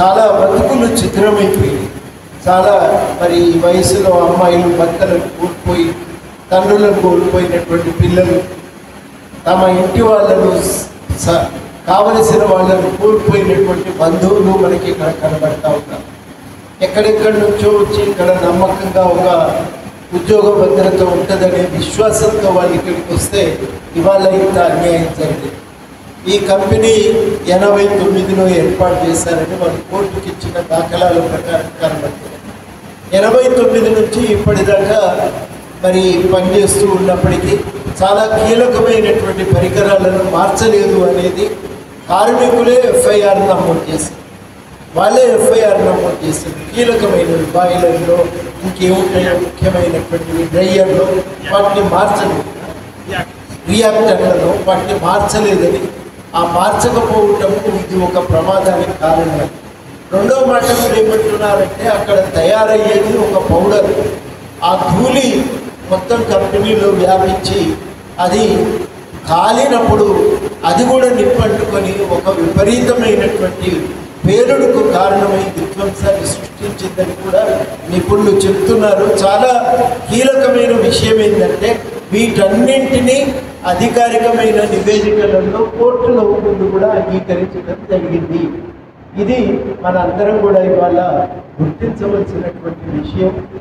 చాలా బతుకులు చిత్రమైపోయి, చాలా మరి ఈ వయసులో అమ్మాయిలు భర్తలను కోల్పోయి, తండ్రులను కోల్పోయినటువంటి పిల్లలు తమ ఇంటి వాళ్ళను కావలసిన వాళ్ళను కోల్పోయినటువంటి బంధువులు మనకి ఇక్కడ కనబడతా ఉన్నారు. ఎక్కడెక్కడి నుంచో వచ్చి ఇక్కడ నమ్మకంగా ఒక ఉద్యోగ భద్రత ఉంటుందనే విశ్వాసంతో వాళ్ళు ఇక్కడికి వస్తే ఇవాళ ఇంత అన్యాయం జరిగింది. ఈ కంపెనీ 89లో ఏర్పాటు చేశారని వాళ్ళు కోర్టుకి ఇచ్చిన దాఖలాల ప్రకారం కనబడుతుంది. 89 నుంచి ఇప్పటిదాకా మరి పనిచేస్తూ ఉన్నప్పటికీ చాలా కీలకమైనటువంటి పరికరాలను మార్చలేదు అనేది కార్మికులే ఎఫ్ఐఆర్ నమోదు చేశారు. వాళ్ళే ఎఫ్ఐఆర్ నమోదు చేశారు. కీలకమైనవి బాయిలర్లో ఇంకేముంటాయో ముఖ్యమైనటువంటివి డ్రైయర్లో వాటిని మార్చలేదు, రియాక్టర్లలో వాటిని మార్చలేదని, ఆ మార్చకపోవటం ఇది ఒక ప్రమాదానికి కారణం. రెండవ మాట మీరు ఏమంటున్నారంటే అక్కడ తయారయ్యేది ఒక పౌడర్, ఆ ధూళి మొత్తం కంపెనీలో వ్యాపించి అది కాలినప్పుడు అది కూడా నిప్పంటుకొని ఒక విపరీతమైనటువంటి పేలుడుకు కారణమై విధ్వంసాన్ని సృష్టించిందని కూడా నిపుణులు చెప్తున్నారు. చాలా కీలకమైన విషయం ఏంటంటే వీటన్నింటినీ అధికారికమైన నివేదికలలో కోర్టులో ముందు కూడా అంగీకరించడం జరిగింది. ఇది మన అందరం కూడా ఇవాళ గుర్తించవలసినటువంటి విషయం.